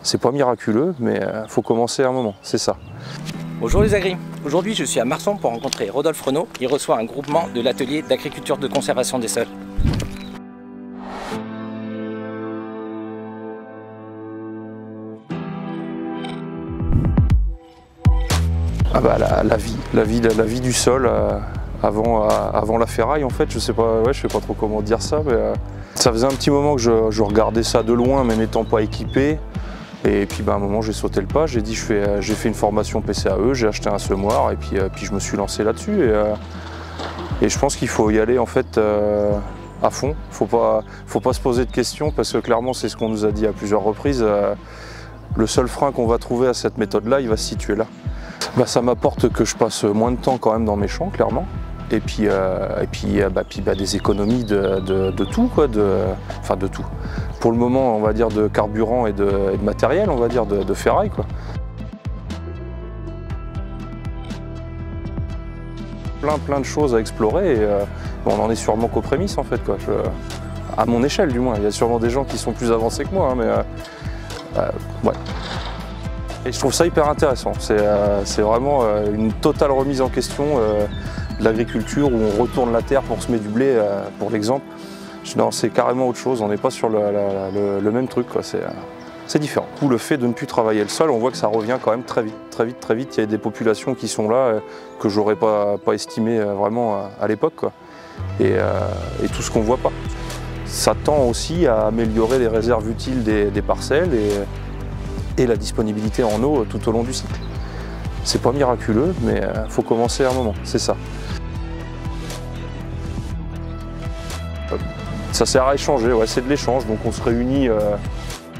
C'est pas miraculeux, mais faut commencer à un moment, c'est ça. Bonjour les agris, aujourd'hui je suis à Marsan pour rencontrer Rodolphe Renaud qui reçoit un groupement de l'atelier d'agriculture de conservation des sols. Ah bah la vie du sol avant la ferraille en fait, je sais pas trop comment dire ça, mais ça faisait un petit moment que je regardais ça de loin, même n'étant pas équipé. Et puis à un moment j'ai sauté le pas, j'ai dit j'ai fait une formation PCAE, j'ai acheté un semoir et puis je me suis lancé là-dessus. Et je pense qu'il faut y aller en fait à fond. Faut pas se poser de questions parce que clairement c'est ce qu'on nous a dit à plusieurs reprises. Le seul frein qu'on va trouver à cette méthode-là, il va se situer là. Bah, ça m'apporte que je passe moins de temps quand même dans mes champs, clairement. Et puis des économies de tout, quoi, enfin de tout. Pour le moment, on va dire de carburant et de matériel, on va dire de ferraille, quoi. Plein de choses à explorer et on en est sûrement qu'aux prémices en fait, quoi. À mon échelle du moins, il y a sûrement des gens qui sont plus avancés que moi, hein, mais ouais. Et je trouve ça hyper intéressant, c'est vraiment une totale remise en question de l'agriculture où on retourne la terre pour semer du blé, pour l'exemple. Non, c'est carrément autre chose, on n'est pas sur le même truc, c'est différent. Le fait de ne plus travailler le sol, on voit que ça revient quand même très vite. Il y a des populations qui sont là que j'aurais pas estimé vraiment à l'époque, quoi. Et tout ce qu'on voit pas. Ça tend aussi à améliorer les réserves utiles des parcelles et la disponibilité en eau tout au long du cycle. C'est pas miraculeux, mais faut commencer à un moment, c'est ça. Ça sert à échanger, ouais, c'est de l'échange, donc on se réunit,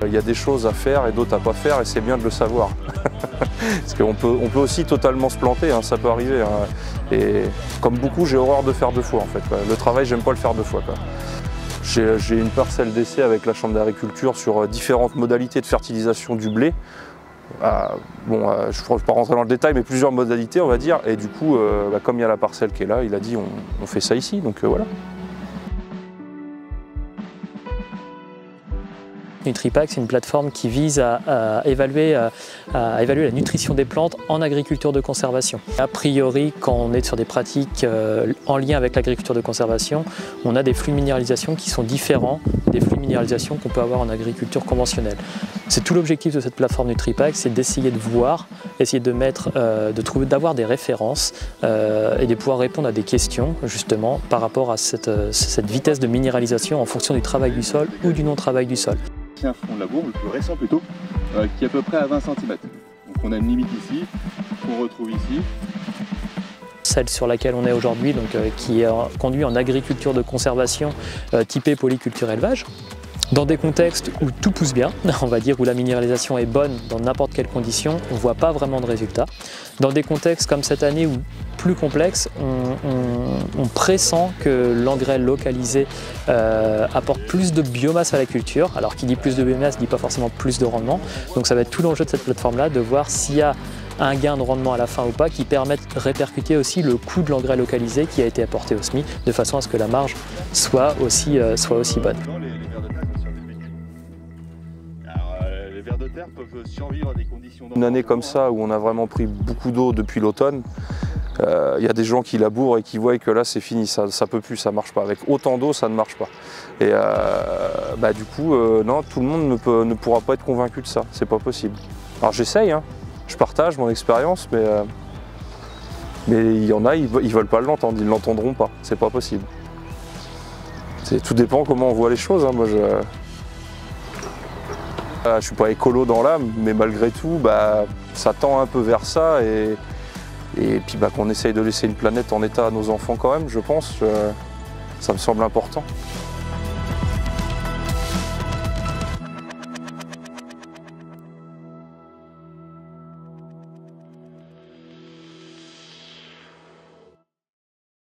il y a des choses à faire et d'autres à pas faire et c'est bien de le savoir. Parce qu'on peut aussi totalement se planter, hein, ça peut arriver. Hein. Et comme beaucoup, j'ai horreur de faire deux fois en fait, quoi. Le travail, j'aime pas le faire deux fois, quoi. J'ai une parcelle d'essai avec la Chambre d'agriculture sur différentes modalités de fertilisation du blé. Je ne vais pas rentrer dans le détail, mais plusieurs modalités, on va dire. Et du coup, comme il y a la parcelle qui est là, il a dit on fait ça ici, donc voilà. Nutripac, c'est une plateforme qui vise à évaluer la nutrition des plantes en agriculture de conservation. A priori, quand on est sur des pratiques en lien avec l'agriculture de conservation, on a des flux de minéralisation qui sont différents des flux de minéralisation qu'on peut avoir en agriculture conventionnelle. C'est tout l'objectif de cette plateforme Nutripac, c'est d'essayer de voir, essayer d'avoir des références et de pouvoir répondre à des questions justement par rapport à cette vitesse de minéralisation en fonction du travail du sol ou du non-travail du sol. C'est un fond de labour, le plus récent plutôt, qui est à peu près à 20 cm. Donc on a une limite ici, qu'on retrouve ici. Celle sur laquelle on est aujourd'hui, qui est conduite en agriculture de conservation typée polyculture élevage. Dans des contextes où tout pousse bien, on va dire où la minéralisation est bonne dans n'importe quelle condition, on ne voit pas vraiment de résultats. Dans des contextes comme cette année où plus complexes, on pressent que l'engrais localisé apporte plus de biomasse à la culture. Alors qui dit plus de biomasse ne dit pas forcément plus de rendement. Donc ça va être tout l'enjeu de cette plateforme-là, de voir s'il y a un gain de rendement à la fin ou pas qui permette de répercuter aussi le coût de l'engrais localisé qui a été apporté au SMI de façon à ce que la marge soit aussi bonne. De terre peuvent survivre à des conditions. Une année comme ça où on a vraiment pris beaucoup d'eau depuis l'automne, y a des gens qui labourent et qui voient que là c'est fini, ça peut plus, ça marche pas. Avec autant d'eau, ça ne marche pas. Et du coup, non, tout le monde ne pourra pas être convaincu de ça, c'est pas possible. Alors j'essaye, hein, je partage mon expérience, mais il y en a, ils veulent pas l'entendre, ils l'entendront pas, c'est pas possible. Tout dépend comment on voit les choses, hein. Moi je suis pas écolo dans l'âme, mais malgré tout, ça tend un peu vers ça et puis qu'on essaye de laisser une planète en état à nos enfants quand même, je pense, ça me semble important.